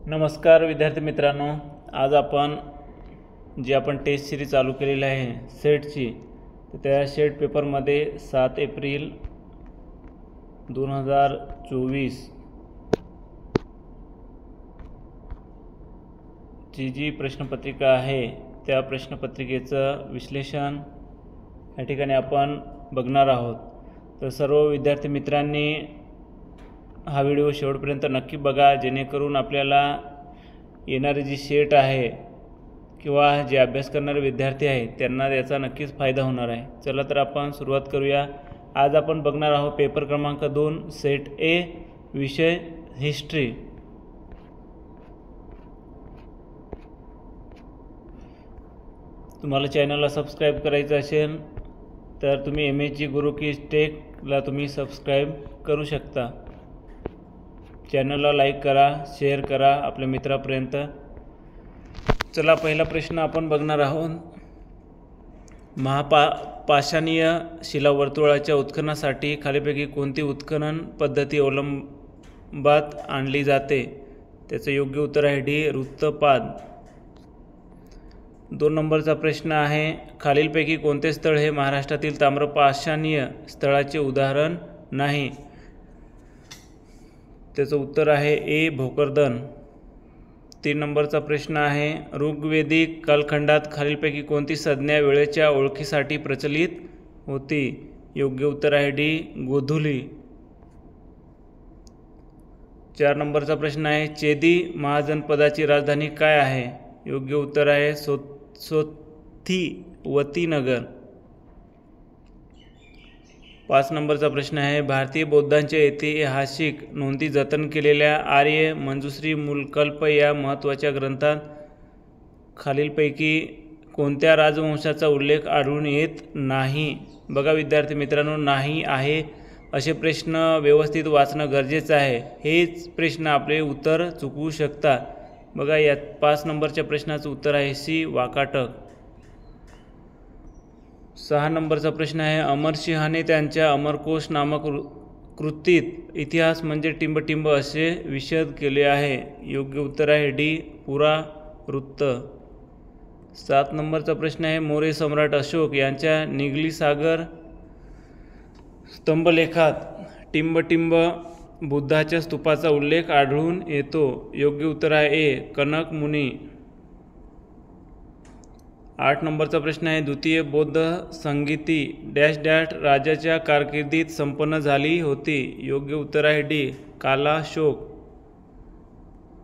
नमस्कार विद्यार्थी मित्रांनो, आज आपण टेस्ट सिरीज चालू केलेली आहे सेटची, तर त्या सेट पेपरमध्ये 7 एप्रिल 2024 ची जी प्रश्नपत्रिका आहे त्या प्रश्नपत्रिकेचं विश्लेषण या ठिकाणी आपण बघणार आहोत। तर सर्व विद्यार्थी मित्रांनी हा व्हिडिओ शेवटपर्यंत नक्की बघा, जेणेकरून आपल्याला येणारी जी सेट आहे किंवा जे अभ्यास करणारे विद्यार्थी आहेत त्यांना याचा नक्कीच फायदा होणार आहे। चला तर आपण सुरुवात करूया। आज आपण बघणार आहोत पेपर क्रमांक 2 सेट ए, विषय हिस्ट्री। तुम्हाला चॅनलला सबस्क्राईब करायचं असेल तर तुम्ही MSG गुरुकीज टेकला तुम्ही सबस्क्राईब करू शकता। चॅनलला लाईक करा, शेअर करा आपल्या मित्रापर्यंत। चला, पहिला प्रश्न आपण बघणार आहोत। पाषाणीय शिलावर्तुळाच्या उत्खननासाठी खालीलपैकी कोणती उत्खनन पद्धती अवलंबात आणली जाते? त्याचं योग्य उत्तर आहे डी, वृत्तपात। 2 नंबरचा प्रश्न आहे, खालीलपैकी कोणते स्थळ हे महाराष्ट्रातील ताम्रपाषाणीय स्थळाचे उदाहरण नाही? त्याचं उत्तर आहे ए, भोकरदन। 3 नंबरचा प्रश्न आहे, ऋग्वेदिक कालखंडात खालीलपैकी कोणती संज्ञा वेळेच्या ओळखीसाठी प्रचलित होती? योग्य उत्तर आहे डी, गोधुली। 4 नंबरचा प्रश्न आहे, चेदी महाजनपदाची राजधानी काय आहे? योग्य उत्तर आहे सोथिवतीनगर। 5 नंबरचा प्रश्न आहे, भारतीय बौद्धांच्या ऐतिहासिक नोंदी जतन केलेल्या आर्य मंजुश्री मूलकल्प या महत्त्वाच्या ग्रंथात खालीलपैकी कोणत्या राजवंशाचा उल्लेख आढळून येत नाही? बघा विद्यार्थी मित्रांनो, नाही आहे असे प्रश्न व्यवस्थित वाचणं गरजेचं आहे। हेच प्रश्न आपले उत्तर चुकवू शकतात। बघा, यात 5 नंबरच्या प्रश्नाचं उत्तर आहे सी, वाकाटक। 6 नंबरचा प्रश्न आहे, अमरसिंहाने त्यांच्या अमरकोश नामक कृतीत इतिहास म्हणजे टिंबटिंब असे विशद केले आहे? योग्य उत्तर आहे डी, पुरावृत्त। 7 नंबरचा प्रश्न आहे, मौर्य सम्राट अशोक यांच्या निगलीसागर स्तंभलेखात टिंबटिंब बुद्धाच्या स्तूपाचा उल्लेख आढळून येतो? योग्य उत्तर आहे ए, कनक मुनी। 8 नंबरचा प्रश्न आहे, द्वितीय बौद्ध संगीती डॅश डॅश राजाच्या कारकिर्दीत संपन्न झाली होती? योग्य उत्तर आहे डी, कालाशोक।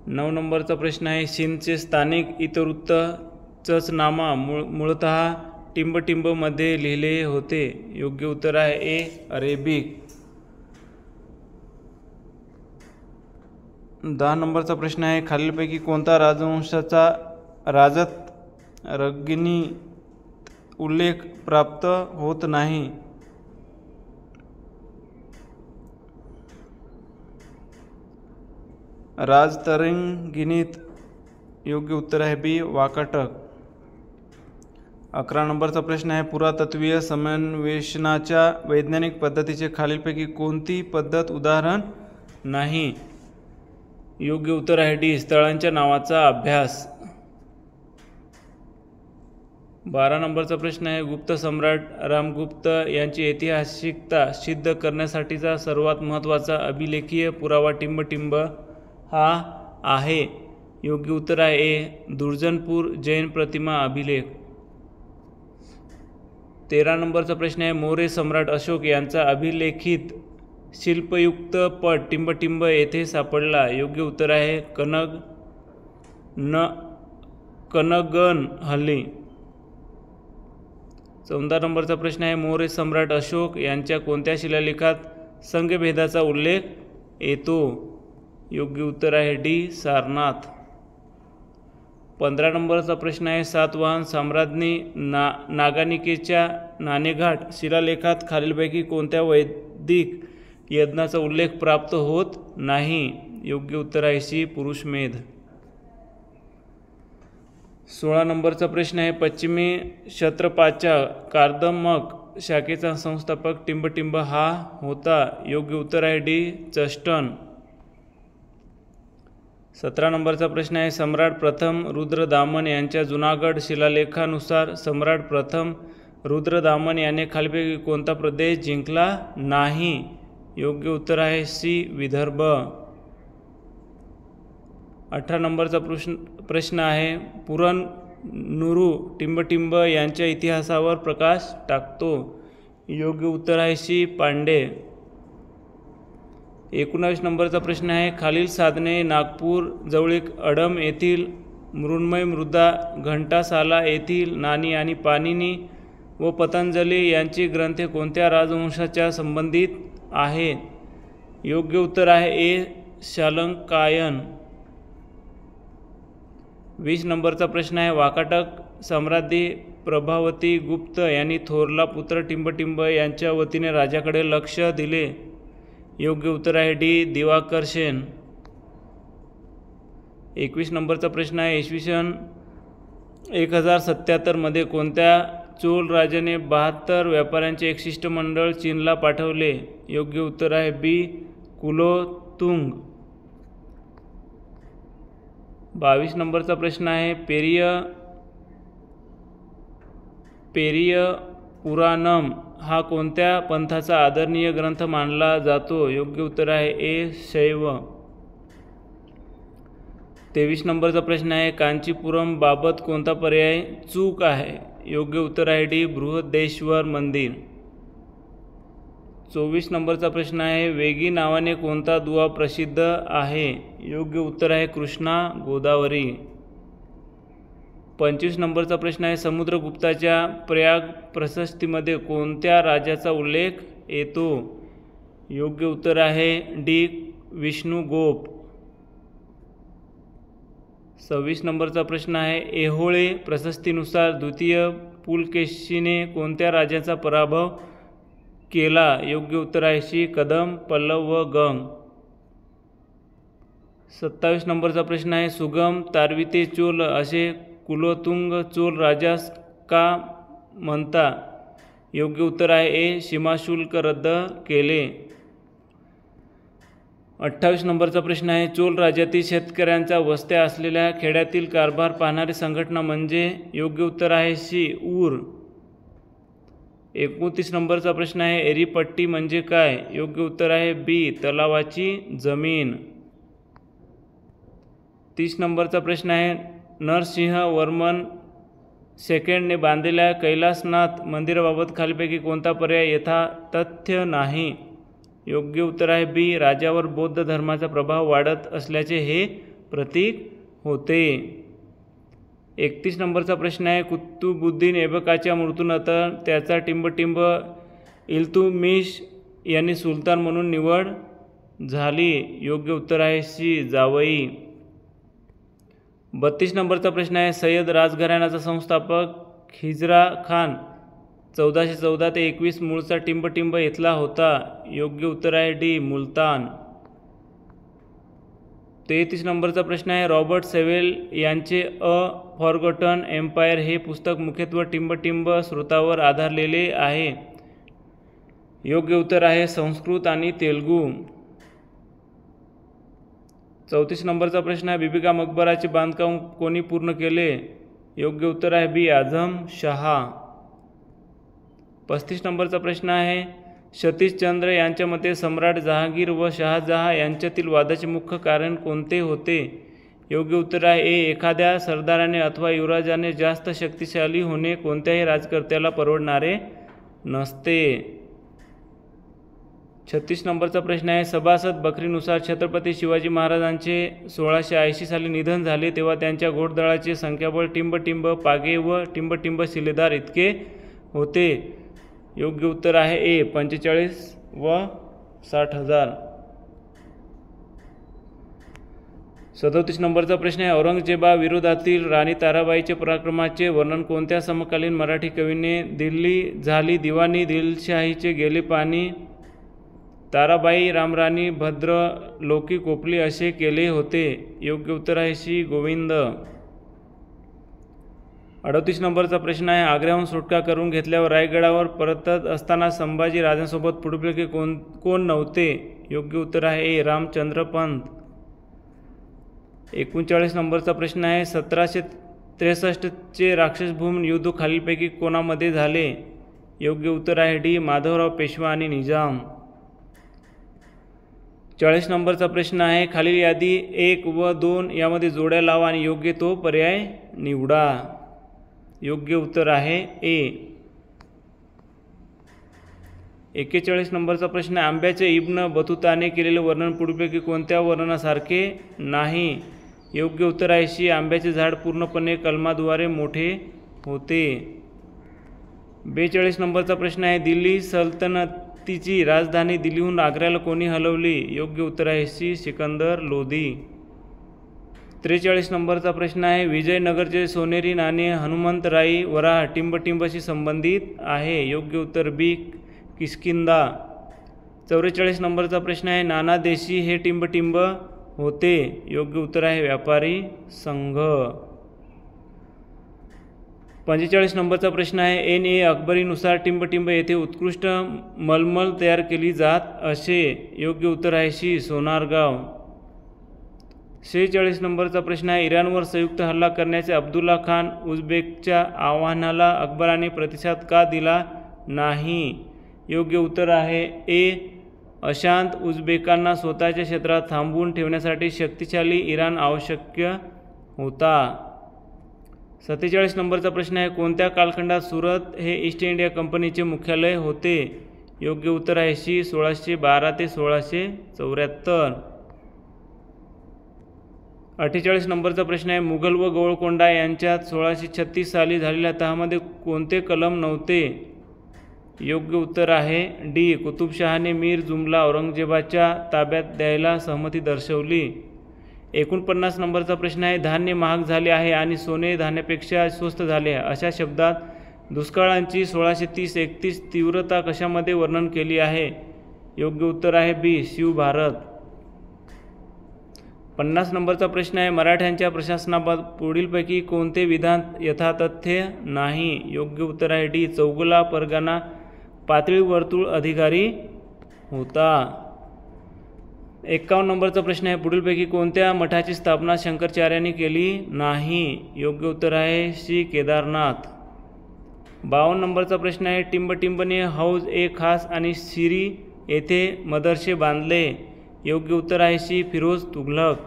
9 नंबरचा प्रश्न आहे, सिंधचे स्थानिक इतिवृत्तचनामा मूळतः टिंबटिंबमध्ये लिहिले होते? योग्य उत्तर आहे ए, अरेबिक। 10 नंबरचा प्रश्न आहे, खालीलपैकी कोणता राजवंशाचा राजत रंगिणीत उल्लेख प्राप्त होत नाही? राजतरंगिणीत। योग्य उत्तर आहे बी, वाकाटक। 11 नंबरचा प्रश्न आहे, पुरातत्त्वीय समन्वेषणाच्या वैज्ञानिक पद्धतीचे खालीलपैकी कोणती पद्धत उदाहरण नाही? योग्य उत्तर आहे डी, स्थळांच्या नावाचा अभ्यास। 12 नंबरचा प्रश्न आहे, गुप्त सम्राट रामगुप्त यांची ऐतिहासिकता सिद्ध करण्यासाठीचा सर्वात महत्त्वाचा अभिलेखीय पुरावा टिंबटिंब हा आहे? योग्य उत्तर आहे ए, दुर्जनपूर जैन प्रतिमा अभिलेख। 13 नंबरचा प्रश्न आहे, मौर्य सम्राट अशोक यांचा अभिलेखित शिल्पयुक्त पट टिंबटिंब येथे सापडला? योग्य उत्तर आहे कनगनहल्ली। 14 नंबरचा प्रश्न आहे, मौर्य सम्राट अशोक यांच्या कोणत्या शिलालेखात संघभेदाचा उल्लेख येतो? योग्य उत्तर आहे डी, सारनाथ। 15 नंबरचा प्रश्न आहे, सातवाहन सम्राज्ञी नागानिकेच्या नाणेघाट शिलालेखात खालीलपैकी कोणत्या वैदिक यज्ञाचा उल्लेख प्राप्त होत नाही? योग्य उत्तर आहे सी, पुरुषमेध। 16 नंबरचा प्रश्न आहे, पश्चिमी क्षत्रपाच्या कार्दमक शाखेचा संस्थापक टिंबटिंब हा होता? योग्य उत्तर आहे डी, चस्टन। 17 नंबरचा प्रश्न आहे, सम्राट प्रथम रुद्रदामन यांच्या जुनागड शिलालेखानुसार सम्राट प्रथम रुद्रदामन याने खालीलपैकी कोणता प्रदेश जिंकला नाही? योग्य उत्तर आहे सी, विदर्भ. 18 नंबरचा प्रश्न आहे, पुरननुरू टिंबटिंब यांच्या इतिहासावर प्रकाश टाकतो. योग्य उत्तर आहे सी, पांडे. 19 नंबरचा प्रश्न आहे, खालील साधने नागपूर जवळील अडम येथील मृण्मय मृदा, घंटासाला येथील नानी आणि पाणिनी व पतंजली यांची ग्रंथे कोणत्या राजवंशाच्या संबंधित आहेत? योग्य उत्तर आहे ए, शालंकायन. 20 नंबरचा प्रश्न आहे, वाकाटक सम्राज्ञी प्रभावती गुप्त यांनी थोरला पुत्र टिंबटिंब यांच्या वतीने राजाकडे लक्ष दिले. योग्य उत्तर आहे डी, दिवाकर सेन. 21 नंबरचा प्रश्न आहे, इसवी सन 1077 मध्ये कोणत्या चोल राजाने 72 व्यापाऱ्यांचे एक शिष्टमंडळ चीनला पाठवले? योग्य उत्तर आहे बी, कुलोतुंग. 22 नंबरचा प्रश्न आहे, पेरिय पुराणम हा कोणत्या पंथाचा आदरणीय ग्रंथ मानला जातो? योग्य उत्तर आहे ए, शैव. 23 नंबरचा प्रश्न आहे, कांचीपुरम बाबत कोणता पर्याय चूक आहे? योग्य उत्तर आहे डी, बृहदेश्वर मंदिर. 24 नंबरचा प्रश्न आहे, वेगी नावाने कोणता दुवा प्रसिद्ध आहे? योग्य उत्तर आहे कृष्णा गोदावरी. 25 नंबरचा प्रश्न आहे, समुद्रगुप्ताच्या प्रयाग प्रशस्तीमध्ये कोणत्या राजाचा उल्लेख येतो? योग्य उत्तर आहे डी, विष्णुगोप. 26 नंबरचा प्रश्न आहे, ऐहोळे प्रशस्तीनुसार द्वितीय पुलकेशीने कोणत्या राजाचा पराभव केला? योग्य उत्तर आहे सी, कदम, पल्लव व गंग. 27 नंबरचा प्रश्न आहे, सुगम तारविते चोल असे कुलोतुंग चोल राजास का म्हणता? योग्य उत्तर आहे ए, सीमाशुल्क रद्द केले. 28 नंबरचा प्रश्न आहे, चोल राज्यातील शेतकऱ्यांच्या वस्त्या असलेल्या खेड्यातील कारभार पाहणारी संघटना म्हणजे? योग्य उत्तर आहे सी, ऊर. 29 नंबरचा प्रश्न आहे, एरीपट्टी म्हणजे काय? योग्य उत्तर आहे बी, तलावाची जमीन. 30 नंबरचा प्रश्न आहे, नरसिंहवर्मन सेकंडने बांधलेल्या कैलासनाथ मंदिराबाबत खालीलपैकी कोणता पर्याय यथातथ्य नाही? योग्य उत्तर आहे बी, राजावर बौद्ध धर्माचा प्रभाव वाढत असल्याचे हे प्रतीक होते. 31 नंबरचा प्रश्न आहे, कुतुबुद्दीन ऐबकाच्या मृत्यूनंतर त्याचा टिंबटिंब इल्तुमिश यांनी सुलतान म्हणून निवड झाली. योग्य उत्तर आहे सी, जावई. 32 नंबरचा प्रश्न आहे, सय्यद राजघराण्याचा संस्थापक खिजरा खान 1414 ते 21 मूळचा टिंबटिंब इथला होता. योग्य उत्तर आहे डी, मुलतान. 33 नंबरचा प्रश्न आहे, रॉबर्ट सेवेल यांचे अ फॉरगॉटन एम्पायर हे पुस्तक मुख्यत्वे टिंबटिंब स्रोतावर आधारलेले आहे. योग्य उत्तर आहे संस्कृत आणि तेलुगू. 34 नंबरचा प्रश्न आहे, बीबी का मकबराचे बांधकाम कोणी पूर्ण केले? योग्य उत्तर आहे बी, आझम शहा. 35 नंबरचा प्रश्न आहे, सतीशचंद्र यांच्या मते सम्राट जहांगीर व शहाजहा यांच्यातील वादाचे मुख्य कारण कोणते होते? योग्य उत्तर आहे ए, एखाद्या सरदाराने अथवा युवराजाने जास्त शक्तिशाली होणे कोणत्याही राजकर्त्याला परवडणारे नसते. 36 नंबरचा प्रश्न आहे, सभासद बखरीनुसार छत्रपती शिवाजी महाराजांचे 1680 साली निधन झाले तेव्हा त्यांच्या घोडदळाचे संख्याबळ टिंबटिंब पागे व टिंबटिंब शिलेदार इतके होते. योग्य उत्तर आहे ए, 45 व 60,000. 37 नंबरचा प्रश्न आहे, औरंगजेबा विरोधातील राणी ताराबाईचे पराक्रमाचे वर्णन कोणत्या समकालीन मराठी कवीने दिल्ली झाली दिवाणी दिलशाहीचे गेले पाणी ताराबाई रामराणी भद्र लोकी कोपली असे केले होते? योग्य उत्तर आहे सी, गोविंद. 38 नंबरचा प्रश्न आहे, आग्र्याहून सुटका करून घेतल्यावर रायगडावर परतत असताना संभाजी राजांसोबत पुढीलपैकी कोण नव्हते? योग्य उत्तर आहे ए, रामचंद्र पंत. 39 नंबरचा प्रश्न आहे 1763चे राक्षसभूम युद्ध खालीलपैकी कोणामध्ये झाले? योग्य उत्तर आहे डी माधवराव पेशवा आणि निजाम. 40 नंबरचा प्रश्न आहे खालील यादी 1 व 2 यामध्ये जोड्या लावा आणि योग्य तो पर्याय निवडा. योग्य उत्तर आहे ए. 41 नंबरचा प्रश्न आहे आंब्याचे इब्न बतुताने केलेले वर्णन पुढीलपैकी कोणत्या वर्णनासारखे नाही? योग्य उत्तर आहे सी आंब्याचे झाड पूर्णपणे कलमाद्वारे मोठे होते. 42 नंबरचा प्रश्न आहे दिल्ली सल्तनतीची राजधानी दिल्लीहून आग्र्याला कोणी हलवली? योग्य उत्तर आहे सी सिकंदर लोधी. 43 नंबरचा प्रश्न आहे विजयनगरचे सोनेरी नाणे हनुमंतराई वराह टिंबटिंबशी संबंधित आहे. योग्य उत्तर बी किष्किंधा. 44 नंबरचा प्रश्न आहे नाना देशी हे टिंबटिंब होते. योग्य उत्तर आहे व्यापारी संघ. 45 नंबरचा प्रश्न आहे N.A. अकबरीनुसार टिंबटिंब येथे उत्कृष्ट मलमल तयार केली जात असे. योग्य उत्तर आहे सी सोनारगाव. 46 नंबरचा प्रश्न आहे इराणवर संयुक्त हल्ला करण्याचे अब्दुल्ला खान उझबेकच्या आव्हानाला अकबराने प्रतिसाद का दिला नाही? योग्य उत्तर आहे ए अशांत उझबेकांना स्वतःच्या क्षेत्रात थांबवून ठेवण्यासाठी शक्तिशाली इराण आवश्यक होता. 47 नंबरचा प्रश्न आहे कोणत्या कालखंडात सुरत हे ईस्ट इंडिया कंपनीचे मुख्यालय होते? योग्य उत्तर आहे सी 1612 ते 1674. 48 नंबरचा प्रश्न आहे मुघल व गोवळकोंडा यांच्यात 1636 साली झालेल्या तहामध्ये कोणते कलम नव्हते? योग्य उत्तर आहे डी कुतुबशहाने मीर जुमला औरंगजेबाच्या ताब्यात द्यायला सहमती दर्शवली. 49 नंबरचा प्रश्न आहे धान्य महाग झाले आहे आणि सोने धान्यापेक्षा स्वस्त झाले आहे अशा शब्दात दुष्काळांची 1630-31 तीव्रता कशामध्ये वर्णन केली आहे? योग्य उत्तर आहे बी शिवभारत. 50 नंबरचा प्रश्न आहे मराठ्यांच्या प्रशासनाबाबत पुढीलपैकी कोणते विधान यथातथ्य नाही? योग्य उत्तर आहे डी चौगुला परगणा पातळी वर्तुळ अधिकारी होता. 51 नंबरचा प्रश्न आहे पुढीलपैकी कोणत्या मठाची स्थापना शंकराचार्यांनी केली नाही? योग्य उत्तर आहे सी केदारनाथ. 52 नंबरचा प्रश्न आहे टिंबटिंबने हौज ए खास आणि सिरी येथे मदरसे बांधले. योग्य उत्तर आहे सी फिरोज तुघलक.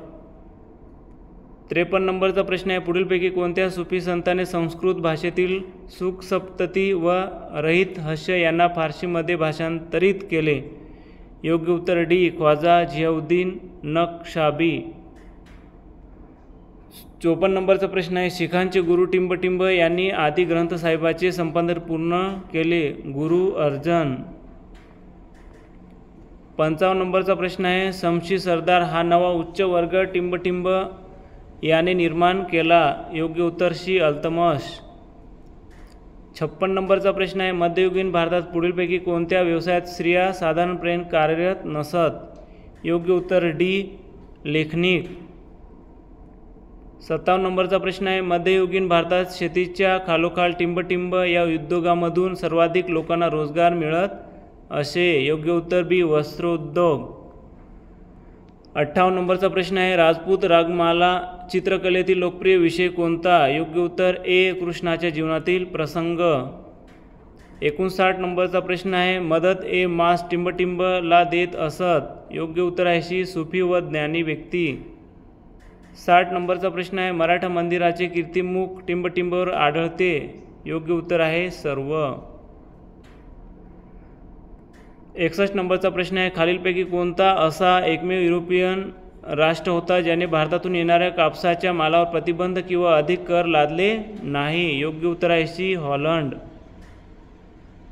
53 नंबरचा प्रश्न आहे पुढीलपैकी कोणत्या सुफी संताने संस्कृत भाषेतील सुखसप्तती व रहित हास्य यांना फारसीमध्ये भाषांतरित केले? योग्य उत्तर डी ख्वाजा झियाउद्दीन नक्शाबी. 54 नंबरचा प्रश्न आहे शिखांचे गुरु टिंबटिंब यांनी आदी ग्रंथ साहिबाचे संपादन पूर्ण केले? गुरु अर्जन. 55 नंबरचा प्रश्न आहे शमशी सरदार हा नवा उच्च वर्ग टिंबटिंब याने निर्माण केला? योग्य उत्तर सी अल्तमश. 56 नंबरचा प्रश्न आहे मध्ययुगीन भारतात पुढीलपैकी कोणत्या व्यवसायात स्त्रिया साधारणपणे कार्यरत नसत? योग्य उत्तर डी लेखनिक. 57 नंबरचा प्रश्न आहे मध्ययुगीन भारतात शेतीच्या खालोखाल टिंबटिंब या उद्योगामधून सर्वाधिक लोकांना रोजगार मिळत असे. योग्य उत्तर बी वस्त्रोद्योग. 58 नंबरचा प्रश्न आहे राजपूत रागमाला चित्रकलेतील लोकप्रिय विषय कोणता? योग्य उत्तर ए कृष्णाच्या जीवनातील प्रसंग. 59 नंबरचा प्रश्न आहे मदत ए मास टिंबटिंबला देत असत? योग्य उत्तर आहे सी सुफी व ज्ञानी व्यक्ती. 60 नंबरचा प्रश्न आहे मराठा मंदिराचे कीर्तिमुख टिंबटिंबवर आढळते? योग्य उत्तर आहे सर्व. 61 नंबरचा प्रश्न आहे खालीलपैकी कोणता असा एकमेव युरोपियन राष्ट्र होता ज्याने भारतातून येणाऱ्या कापसाच्या मालावर प्रतिबंध किंवा अधिक कर लादले नाही? योग्य उत्तर आहे सी हॉलंड.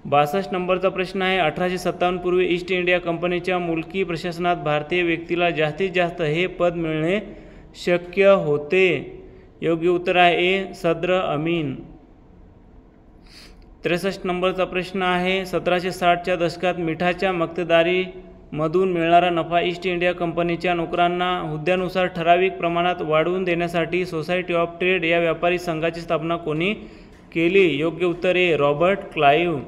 62 नंबरचा प्रश्न आहे 1857 पूर्वी ईस्ट इंडिया कंपनीच्या मुलकी प्रशासनात भारतीय व्यक्तीला जास्तीत जास्त हे पद मिळणे शक्य होते? योग्य उत्तर आहे ए सद्र अमीन. 63 नंबरचा प्रश्न आहे 1760च्या दशकात मिठाच्या मक्तेदारीमधून मिळणारा नफा ईस्ट इंडिया कंपनीच्या नोकरांना हुद्द्यानुसार ठराविक प्रमाणात वाढवून देण्यासाठी सोसायटी ऑफ ट्रेड या व्यापारी संघाची स्थापना कोणी केली? योग्य उत्तर ए रॉबर्ट क्लाईव्ह.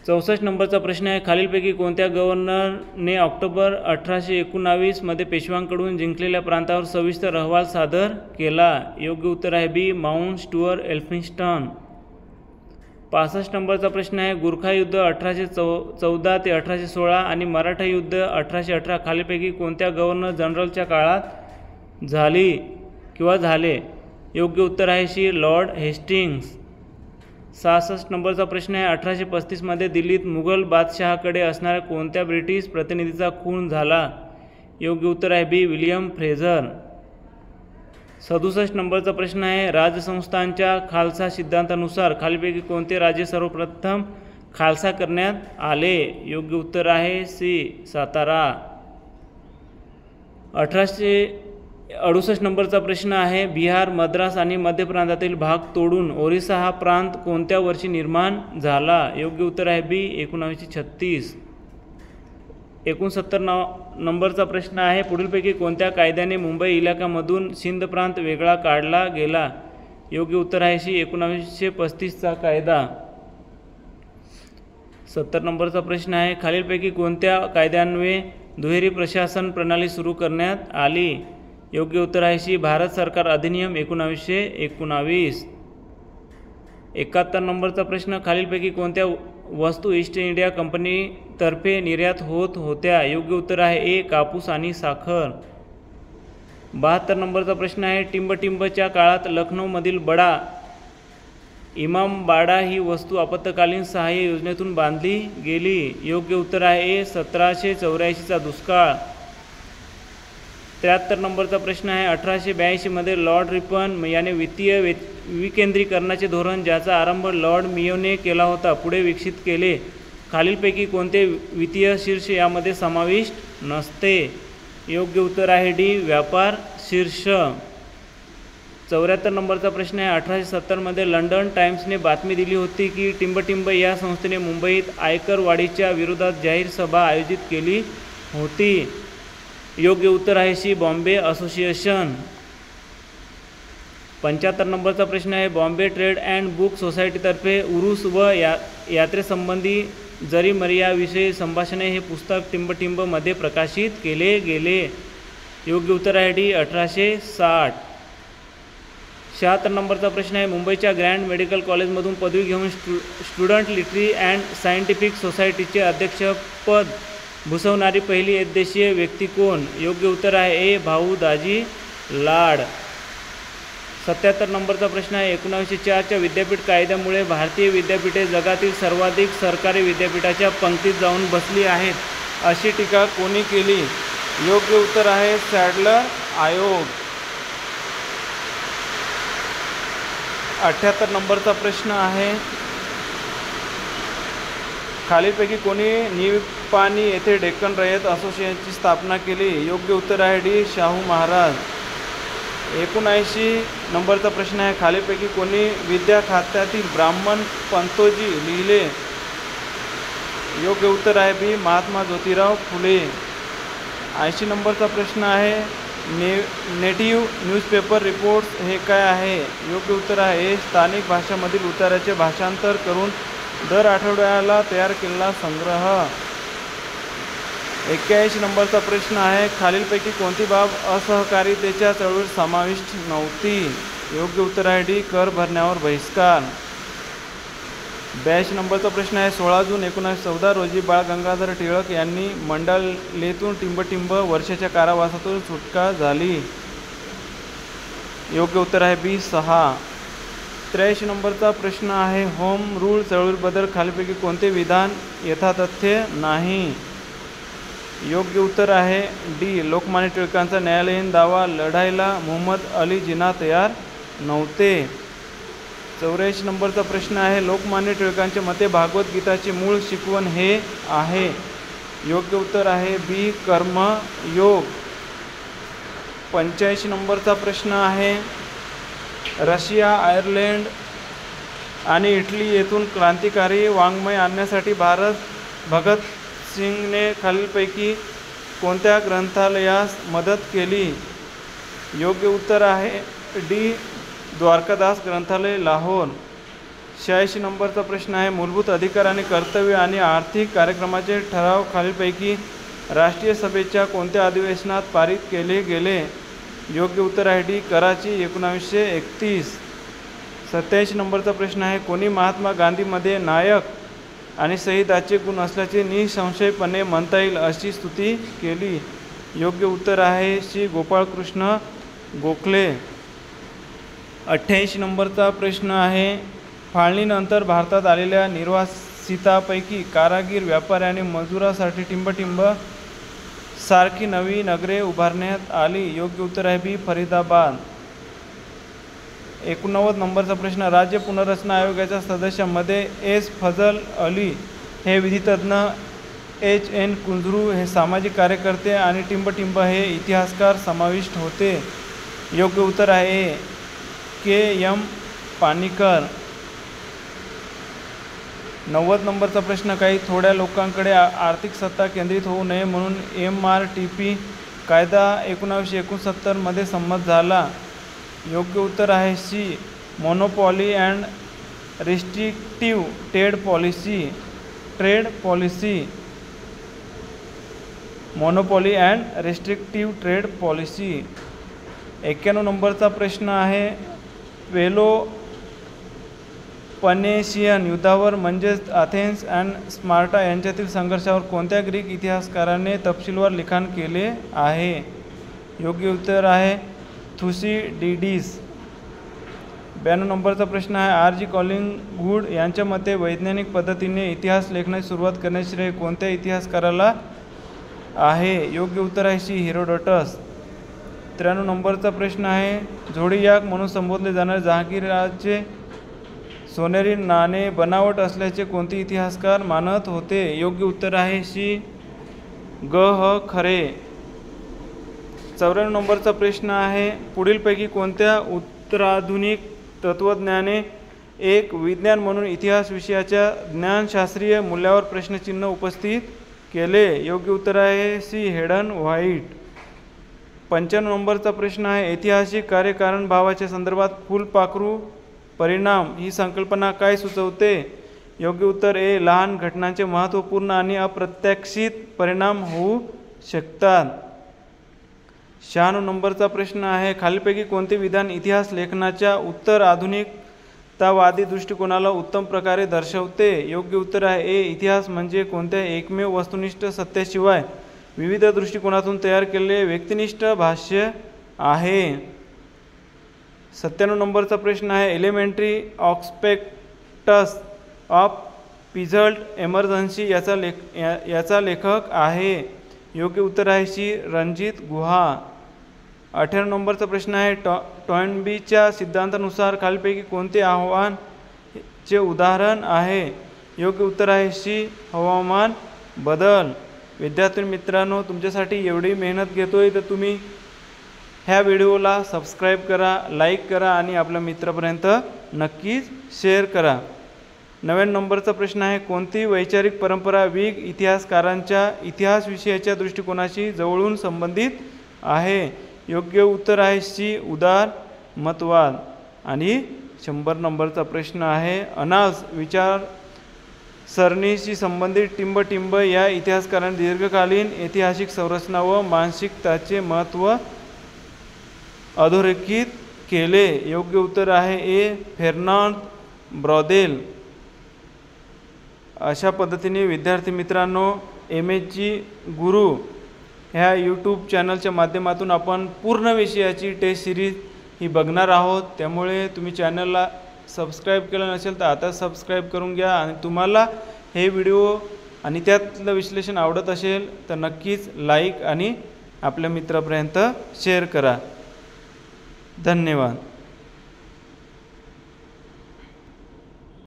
64 नंबरचा प्रश्न आहे, खालीलपैकी कोणत्या गव्हर्नरने ऑक्टोबर 1819 मध्ये पेशव्यांकडून जिंकलेल्या प्रांतावर सविस्तर अहवाल सादर केला? योग्य उत्तर आहे बी. Mount Stuart Elphinstone. 65 नंबरचा प्रश्न आहे, गुरखा युद्ध 1814 ते 1816 आणि मराठा युद्ध 1818 खालीलपैकी कोणत्या गव्हर्नर जनरलच्या काळात झाले? योग्य उत्तर आहे सी. Lord Hastings. 66 नंबरचा प्रश्न आहे, 1835 मध्ये दिल्लीत मुघल बादशहाकडे असणाऱ्या कोणत्या ब्रिटिश प्रतिनिधीचा खून झाला? योग्य उत्तर आहे बी. William Fraser. 67 नंबरचा प्रश्न आहे, राजसंस्थांच्या खालसा सिद्धांतानुसार खालीलपैकी कोणते राज्य सर्वप्रथम खालसा करण्यात आले? योग्य उत्तर आहे सी. सातारा. 1868 नंबरचा प्रश्न आहे, बिहार, मद्रास आणि मध्य प्रांतातील भाग तोडून ओरिसा हा प्रांत कोणत्या वर्षी निर्माण झाला? योग्य उत्तर आहे बी. 1936. 69 नंबरचा प्रश्न आहे, पुढीलपैकी कोणत्या कायद्याने मुंबई इलाक्यामधून सिंध प्रांत वेगळा काढला गेला? योग्य उत्तर आहे सी. 1935चा कायदा. 70 नंबरचा प्रश्न आहे, खालीलपैकी कोणत्या कायद्यान्वये दुहेरी प्रशासन प्रणाली सुरू करण्यात आली? योग्य उत्तर आहे सी. भारत सरकार अधिनियम 1919. 71 नंबरचा प्रश्न, खालीलपैकी कोणत्या वस्तू ईस्ट इंडिया कंपनीतर्फे निर्यात होत होत्या? योग्य उत्तर आहे ए. कापूस आणि साखर. 72 नंबरचा प्रश्न आहे, टिंबटिंबच्या काळात लखनौमधील बडा इमामबाडा ही वस्तू आपत्कालीन सहाय्य योजनेतून बांधली गेली. योग्य उत्तर आहे ए. 1784चा दुष्काळ. 73 नंबरचा प्रश्न आहे, 1882 मध्ये लॉर्ड रिपन याने वित्तीय विकेंद्रीकरणाचे धोरण ज्याचा आरंभ लॉर्ड मियोने केला होता पुढे विकसित केले. खालीलपैकी कोणते वित्तीय शीर्ष यामध्ये समाविष्ट नसते? योग्य उत्तर आहे डी. व्यापार शीर्ष. 74 नंबरचा प्रश्न आहे, 1870 मध्ये लंडन टाइम्सने बातमी दिली होती की टिंबटिंब या संस्थेने मुंबईत आयकर वाढीच्या विरोधात जाहीर सभा आयोजित केली होती. योग्य उत्तर आहे सी. बॉम्बे असोसिएशन. 75 नंबरचा प्रश्न आहे, बॉम्बे ट्रेड अँड बुक सोसायटीतर्फे उरूस व यात्रेसंबंधी जरीमर्याविषयी संभाषणे हे पुस्तक टिंबटिंबमध्ये प्रकाशित केले गेले. योग्य उत्तर आहे डी. 1860. 76 नंबरचा प्रश्न आहे, मुंबईच्या ग्रँड मेडिकल कॉलेजमधून पदवी घेऊन स्टुडंट लिटररी अँड सायंटिफिक सोसायटीचे अध्यक्षपद भूषवणारी पहिली एकदेशीय व्यक्ती कोण? योग्य उत्तर आहे ए. भाऊ दाजी लाड. 77 नंबरचा प्रश्न आहे, 1904च्या विद्यापीठ कायद्यामुळे भारतीय विद्यापीठे जगातील सर्वाधिक सरकारी विद्यापीठाच्या पंक्तीत जाऊन बसली आहेत अशी टीका कोणी केली? योग्य उत्तर आहे सॅडलर आयोग. 78 नंबरचा प्रश्न आहे, खालीलपैकी कोणी निपाणी येथे डेक्कन रयत असोसिएशनची स्थापना केली? योग्य उत्तर आहे डी. शाहू महाराज. 79 नंबरचा प्रश्न आहे, खालीलपैकी कोणी विद्या खात्यातील ब्राह्मण पंतोजी लिहिले? योग्य उत्तर आहे बी. महात्मा ज्योतिराव फुले. 80 नंबरचा प्रश्न आहे, नेटिव्ह न्यूजपेपर रिपोर्ट्स हे काय आहे? योग्य उत्तर आहे स्थानिक भाषांमधील उताऱ्याचे भाषांतर करून दर आठवड्याला तयार केलेला संग्रह. 81 नंबरचा प्रश्न आहे, खालीलपैकी कोणती बाब असहकारितेच्या चळवळीत समाविष्ट नव्हती? योग्य उत्तर आहे डी. कर भरण्यावर बहिष्कार. 82 नंबरचा प्रश्न आहे, 16 जून 1914 रोजी बाळ गंगाधर टिळक यांनी मंडालेतून टिंबटिंब वर्षाच्या कारावासातून सुटका झाली. योग्य उत्तर आहे बी. 6. 83 नंबरचा प्रश्न आहे, होम रूल चळवळीबद्दल खालीलपैकी कोणते विधान यथातथ्य नाही? योग्य उत्तर आहे डी. लोकमान्य टिळकांचा न्यायालयीन दावा लढायला मुहम्मद अली जिना तयार नव्हते. 84 नंबरचा प्रश्न आहे, लोकमान्य टिळकांच्या मते भागवत गीताची मूळ शिकवण हे आहे? योग्य उत्तर आहे बी. कर्मयोग. 85 नंबरचा प्रश्न आहे, रशिया, आयर्लंड आणि इटली येथून क्रांतिकारी वाङ्मय आणण्यासाठी भगत सिंगने खालीलपैकी कोणत्या ग्रंथालयास मदत केली? योग्य उत्तर आहे डी. द्वारकादास ग्रंथालय, लाहोर. 86 नंबरचा प्रश्न आहे मूलभूत अधिकार आणि कर्तव्य आणि आर्थिक कार्यक्रमाचे ठराव खालीलपैकी राष्ट्रीय सभेच्या कोणत्या अधिवेशनात पारित केले गेले? योग्य उत्तर आहे डी कराची 1931. 87 नंबरचा प्रश्न आहे कोणी महात्मा गांधीमध्ये नायक आणि शहीदाचे गुण असल्याचे निसंशयपणे म्हणता येईल अशी स्तुती केली? योग्य उत्तर आहे श्री गोपाळकृष्ण गोखले. 88 नंबरचा प्रश्न आहे फाळणीनंतर भारतात आलेल्या निर्वासितांपैकी कारागीर, व्यापारी आणि मजुरासाठी टिंबटिंब सारखी नवी नगरे उभारण्यात आली. योग्य उत्तर आहे बी फरीदाबाद. 89 नंबरचा प्रश्न राज्य पुनर्रचना आयोगाच्या सदस्यांमध्ये एस फजल अली हे विधितज्ञ, एच एन कुंजरू हे सामाजिक कार्यकर्ते आणि टिंबटिंब हे इतिहासकार समाविष्ट होते. योग्य उत्तर आहे के एम पानिकर. 90 नंबरचा प्रश्न काही थोड्या लोकांकडे आर्थिक सत्ता केंद्रित होऊ नये म्हणून MRTP कायदा 1969 मध्ये संमत झाला. योग्य उत्तर आहे C monopoly and restrictive trade policy. Monopoly and restrictive trade policy. 91 नंबरचा प्रश्न आहे पेलोपनेशियन युद्धावर म्हणजेच अथेन्स अँड स्पार्टा यांच्यातील संघर्षावर कोणत्या ग्रीक इतिहासकाराने तपशीलवार लिखाण केले आहे? योग्य उत्तर आहे थुसिडिडिस. 92 नंबरचा प्रश्न आहे R.G. कॉलिंगवूड यांच्या मते वैज्ञानिक पद्धतीने इतिहास लेखनाची सुरुवात करण्याचे श्रेय कोणत्या इतिहासकाराला आहे? योग्य उत्तर आहे सी हेरोडोटस. 93 नंबरचा प्रश्न आहे झोडियाक म्हणून संबोधले जाणारे जहांगीरचे सोनेरी नाणे बनावट असल्याचे कोणते इतिहासकार मानत होते? योग्य उत्तर आहे सी ग.ह. खरे. 94 नंबरचा प्रश्न आहे पुढीलपैकी कोणत्या उत्तराधुनिक तत्त्वज्ञाने एक विज्ञान म्हणून इतिहास विषयाच्या ज्ञानशास्त्रीय मूल्यावर प्रश्नचिन्ह उपस्थित केले? योग्य उत्तर आहे सी हेडन व्हाईट. 95 नंबरचा प्रश्न आहे ऐतिहासिक कार्यकारण भावाच्या संदर्भात फुलपाखरू परिणाम ही संकल्पना काय सुचवते? योग्य उत्तर ए लहान घटनांचे महत्त्वपूर्ण आणि अप्रत्याशित परिणाम होऊ शकतात. 96 नंबरचा प्रश्न आहे खालीलपैकी कोणते विधान इतिहास लेखनाच्या उत्तर आधुनिकतावादी दृष्टिकोनाला उत्तम प्रकारे दर्शवते? योग्य उत्तर आहे ए इतिहास म्हणजे कोणत्या एकमेव वस्तुनिष्ठ सत्याशिवाय विविध दृष्टिकोनातून तयार केलेले व्यक्तिनिष्ठ भाष्य आहे. 97 नंबरचा प्रश्न आहे एलिमेंटरी ऑस्पेक्टस ऑफ पिझल्ट एमर्जन्सी याचा लेखक आहे? योग्य उत्तर आहे सी रणजित गुहा. 18 नंबरचा प्रश्न आहे टॉयनबीच्या सिद्धांतानुसार खालीलपैकी कोणते आव्हानाचे उदाहरण आहे? योग्य उत्तर आहे सी हवामान बदल. विद्यार्थी मित्रांनो तुमच्यासाठी एवढी मेहनत घेतोय तर तुम्ही ह्या व्हिडिओला सबस्क्राईब करा, लाईक करा आणि आपल्या मित्रापर्यंत नक्कीच शेअर करा. 99 नंबरचा प्रश्न आहे कोणती वैचारिक परंपरा विग इतिहासकारांच्या इतिहास विषयाच्या दृष्टिकोनाशी जवळून संबंधित आहे? योग्य उत्तर आहे सी उदार मतवाद. आणि 100 नंबरचा प्रश्न आहे अनास विचार सरणीशी संबंधित टिंबटिंब या इतिहासकारांनी दीर्घकालीन ऐतिहासिक संरचना व मानसिकताचे महत्त्व अधोरेखित केले? योग्य उत्तर आहे ए फेर्नांड ब्रॉदेल. अशा पद्धतीने विद्यार्थी मित्रांनो MSG गुरु ह्या यूट्यूब चॅनलच्या माध्यमातून आपण पूर्ण विषयाची टेस्ट सिरीज ही बघणार आहोत. त्यामुळे तुम्ही चॅनलला सबस्क्राईब केलं नसेल तर आता सबस्क्राईब करून घ्या आणि तुम्हाला हे व्हिडिओ आणि त्यातलं विश्लेषण आवडत असेल तर नक्कीच लाईक आणि आपल्या मित्रापर्यंत शेअर करा. धन्यवाद.